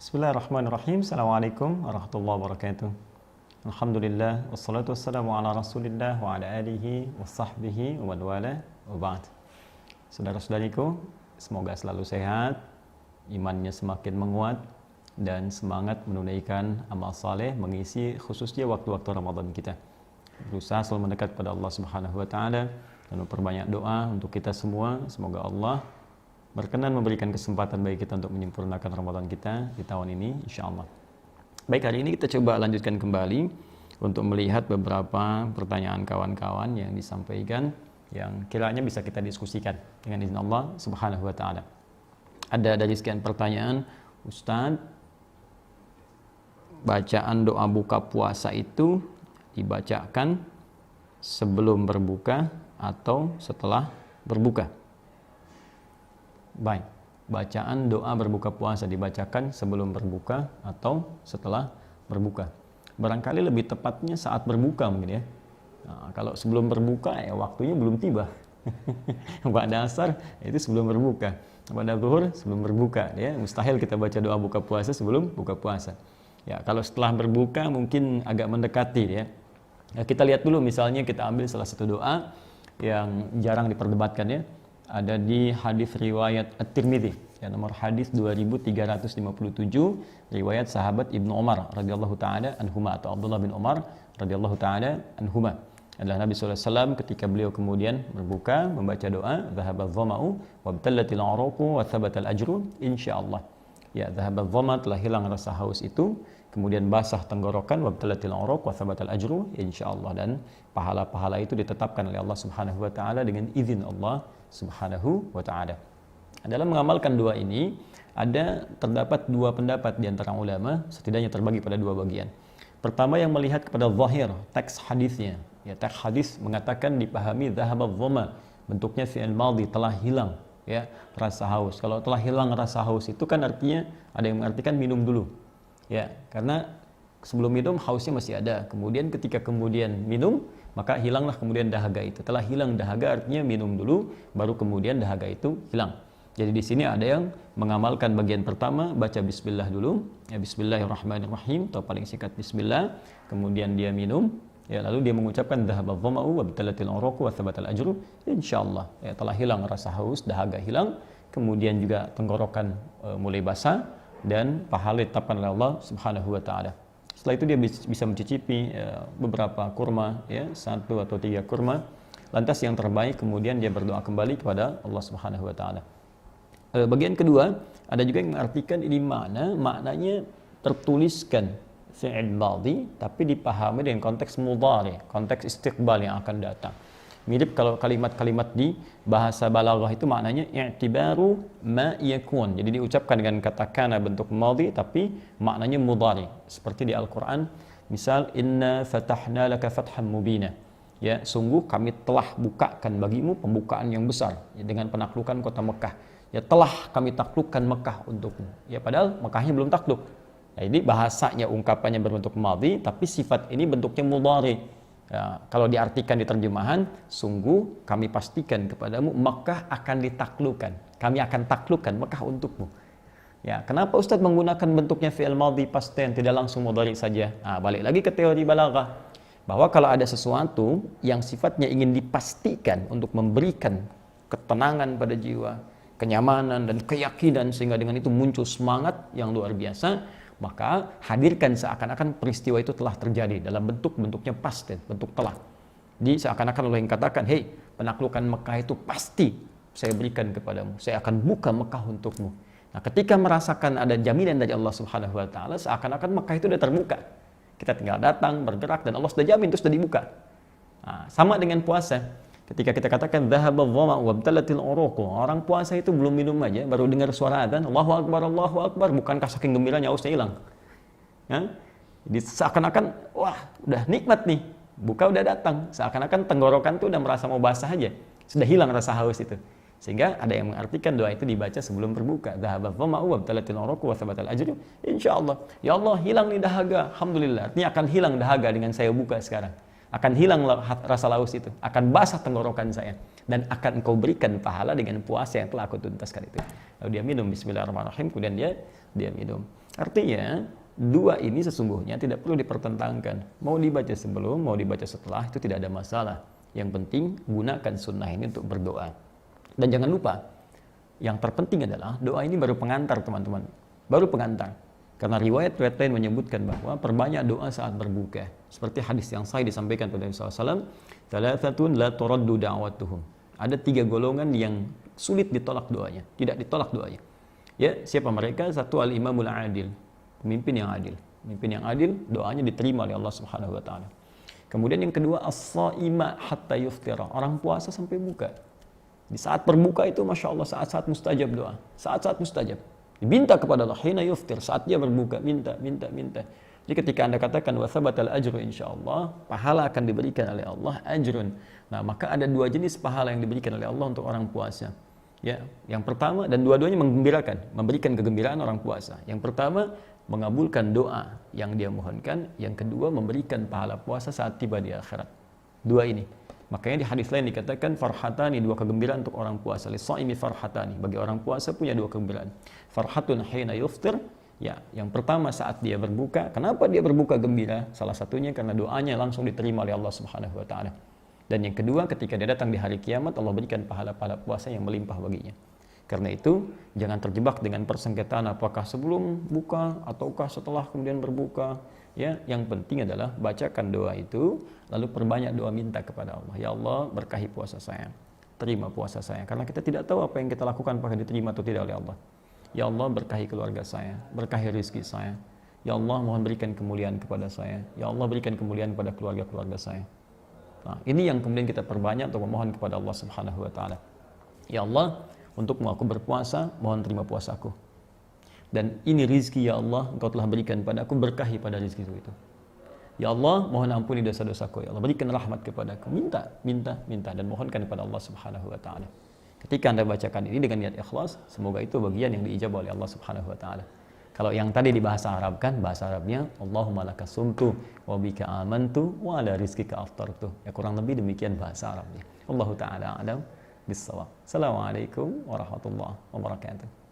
Bismillahirrahmanirrahim. Assalamualaikum warahmatullahi wabarakatuh. Alhamdulillah, wassalatu wassalamu ala rasulillah wa ala alihi wa sahbihi wa man wala wa ba'd. Saudara-saudariku, semoga selalu sehat, imannya semakin menguat, dan semangat menunaikan amal saleh mengisi khususnya waktu-waktu Ramadan kita. Berusaha selalu mendekat pada Allah Subhanahu wa taala dan memperbanyak doa untuk kita semua. Semoga Allah berkenan memberikan kesempatan bagi kita untuk menyempurnakan Ramadan kita di tahun ini, insyaallah. Baik, hari ini kita coba lanjutkan kembali untuk melihat beberapa pertanyaan kawan-kawan yang disampaikan yang kiranya bisa kita diskusikan dengan izin Allah Subhanahu wa taala. Ada dari sekian pertanyaan, Ustadz, bacaan doa buka puasa itu dibacakan sebelum berbuka atau setelah berbuka? Baik, bacaan doa berbuka puasa dibacakan sebelum berbuka atau setelah berbuka. Barangkali lebih tepatnya saat berbuka mungkin ya. Nah, kalau sebelum berbuka ya waktunya belum tiba. Pada asar itu sebelum berbuka. Pada zuhur sebelum berbuka ya. Mustahil kita baca doa buka puasa sebelum buka puasa. Ya, kalau setelah berbuka mungkin agak mendekati ya. Ya, kita lihat dulu misalnya kita ambil salah satu doa yang jarang diperdebatkan ya. Ada di hadis riwayat At-Tirmidzi, ya, nomor hadis 2357, riwayat sahabat Ibnu Umar radhiyallahu taala anhuma atau Abdullah bin Umar radhiyallahu taala anhuma. Adalah Nabi sallallahu alaihi wasallam ketika beliau kemudian berbuka membaca doa, "Dhahaba dhama'u wabtallatil 'uruqu wa thabatal ajru insyaallah." Ya, dhahaba dhama, telah hilang rasa haus itu, kemudian basah tenggorokan, wabtallatil 'uruq wa thabatal ajru insyaallah, dan pahala-pahala itu ditetapkan oleh Allah Subhanahu wa taala dengan izin Allah Subhanahu wa ta'ala. Dalam mengamalkan doa ini terdapat dua pendapat di antara ulama, setidaknya terbagi pada dua bagian. Pertama yang melihat kepada zahir teks hadisnya, ya, teks hadis mengatakan dipahami dhahaba dhama, bentuknya fi'il madhi, telah hilang ya rasa haus. Kalau telah hilang rasa haus itu kan artinya ada yang mengartikan minum dulu. Ya, karena sebelum minum hausnya masih ada. Kemudian ketika kemudian minum, maka hilanglah kemudian dahaga itu. Telah hilang dahaga artinya minum dulu, baru kemudian dahaga itu hilang. Jadi di sini ada yang mengamalkan bagian pertama, baca bismillah dulu, ya, bismillahirrahmanirrahim, atau paling singkat bismillah, kemudian dia minum, ya, lalu dia mengucapkan dhahaba dhama'u wa btalatil uruqu wa thabatal ajru insyaallah. Ya, telah hilang rasa haus, dahaga hilang, kemudian juga tenggorokan mulai basah, dan pahala ditetapkan oleh Allah Subhanahu wa taala. Setelah itu dia bisa mencicipi beberapa kurma, ya, 1 atau 3 kurma. Lantas yang terbaik kemudian dia berdoa kembali kepada Allah Subhanahu wa taala. Bagian kedua, ada juga yang mengartikan ini maknanya tertuliskan fi'il madhi tapi dipahami dengan konteks mudhari, konteks istiqbal yang akan datang. Mirip kalau kalimat-kalimat di bahasa balaghah itu maknanya i'tibaru ma yakun. Jadi diucapkan dengan kata kana bentuk madhi tapi maknanya mudhari. Seperti di Al-Qur'an, misal inna fatahna laka fathan mubina. Ya, sungguh kami telah bukakan bagimu pembukaan yang besar, ya, dengan penaklukan kota Mekah. Ya, telah kami taklukkan Mekah untukmu. Ya, padahal Mekahnya belum takluk. Nah, ini bahasanya ungkapannya berbentuk madhi tapi sifat ini bentuknya mudhari. Ya, kalau diartikan di terjemahan, sungguh kami pastikan kepadamu Mekah akan ditaklukkan. Kami akan taklukkan Mekah untukmu. Ya, kenapa Ustadz menggunakan bentuknya fi'il madhi past tense, tidak langsung mudhari saja? Nah, balik lagi ke teori balaghah, bahwa kalau ada sesuatu yang sifatnya ingin dipastikan untuk memberikan ketenangan pada jiwa, kenyamanan dan keyakinan sehingga dengan itu muncul semangat yang luar biasa, maka hadirkan seakan-akan peristiwa itu telah terjadi dalam bentuknya past tense, bentuk telah. Jadi seakan-akan Allah yang katakan, hei, penaklukan Mekah itu pasti saya berikan kepadamu, saya akan buka Mekah untukmu. Nah, ketika merasakan ada jaminan dari Allah Subhanahu wa taala, seakan-akan Mekah itu sudah terbuka. Kita tinggal datang, bergerak, dan Allah sudah jamin itu sudah dibuka. Nah, sama dengan puasa. Ketika kita katakan dhahaba dhama'u wabtalatil uruqu, orang puasa itu belum minum aja, baru dengar suara adzan, Allahu akbar, bukankah saking gembiranya hausnya hilang? Ya? Jadi seakan-akan wah, udah nikmat nih. Buka udah datang, seakan-akan tenggorokan tuh udah merasa mau basah aja. Sudah hilang rasa haus itu. Sehingga ada yang mengartikan doa itu dibaca sebelum berbuka. Dhahaba dhama'u wabtalatil uruqu wa thabatal ajru insyaallah. Ya Allah, hilang nih dahaga. Alhamdulillah. Artinya akan hilang dahaga dengan saya buka sekarang. Akan hilang rasa haus itu, akan basah tenggorokan saya, dan akan engkau berikan pahala dengan puasa yang telah aku tuntaskan itu. Lalu dia minum bismillahirrahmanirrahim, kemudian dia minum. Artinya, dua ini sesungguhnya tidak perlu dipertentangkan. Mau dibaca sebelum, mau dibaca setelah, itu tidak ada masalah. Yang penting, gunakan sunnah ini untuk berdoa. Dan jangan lupa, yang terpenting adalah doa ini baru pengantar, teman-teman. Baru pengantar. Karena riwayat-riwayat lain menyebutkan bahwa perbanyak doa saat berbuka. Seperti hadis yang sahih disampaikan pada Nabi SAW, "Thalathatun la turaddu da'watuhum." Ada 3 golongan yang sulit ditolak doanya, tidak ditolak doanya. Ya, siapa mereka? Satu, al-imamul adil, pemimpin yang adil. Pemimpin yang adil, doanya diterima oleh Allah Subhanahu wa taala. Kemudian yang kedua, as-shaima hatta yuftira, orang puasa sampai buka. Di saat berbuka itu Masya Allah saat-saat mustajab doa, saat-saat mustajab. Diminta kepada Allah, hina yuftir, saat dia berbuka, minta. Jadi ketika Anda katakan wa thabatal ajru insyaallah, pahala akan diberikan oleh Allah, ajrun. Nah, maka ada 2 jenis pahala yang diberikan oleh Allah untuk orang puasa. Ya, yang pertama, dan dua-duanya menggembirakan, memberikan kegembiraan orang puasa. Yang pertama, mengabulkan doa yang dia mohonkan. Yang kedua, memberikan pahala puasa saat tiba di akhirat. 2 ini. Makanya di hadis lain dikatakan farhatani, 2 kegembiraan untuk orang puasa. Lis-shaimi farhatani, bagi orang puasa punya 2 kegembiraan. Farhatun hina yuftir, ya, yang pertama saat dia berbuka. Kenapa dia berbuka gembira? Salah satunya karena doanya langsung diterima oleh Allah Subhanahu wa taala. Dan yang kedua, ketika dia datang di hari kiamat, Allah berikan pahala-pahala puasa yang melimpah baginya. Karena itu, jangan terjebak dengan persengketaan apakah sebelum buka ataukah setelah kemudian berbuka. Ya, yang penting adalah bacakan doa itu, lalu perbanyak doa minta kepada Allah. Ya Allah, berkahi puasa saya, terima puasa saya. Karena kita tidak tahu apa yang kita lakukan apakah diterima atau tidak oleh Allah. Ya Allah, berkahi keluarga saya, berkahi rezeki saya. Ya Allah, mohon berikan kemuliaan kepada saya. Ya Allah, berikan kemuliaan kepada keluarga-keluarga saya. Nah, ini yang kemudian kita perbanyak untuk memohon kepada Allah Subhanahu wa taala. Ya Allah, untukmu aku berpuasa, mohon terima puasaku. Dan ini rizki ya Allah, Engkau telah berikan padaku, berkahi pada rizki itu. Ya Allah, mohon ampuni dosa-dosaku. Ya Allah, berikan rahmat kepadaku. Minta, dan mohonkan kepada Allah Subhanahu wa taala. Ketika Anda bacakan ini dengan niat ikhlas, semoga itu bagian yang diijabah oleh Allah Subhanahu wa taala. Kalau yang tadi di bahasa Arab kan, bahasa Arabnya Allahumma laka sumtu wa bika amantu wa ala rizkika aftartu. Ya, kurang lebih demikian bahasa Arabnya. Allahu taala a'lam bissawab. Assalamualaikum warahmatullahi wabarakatuh.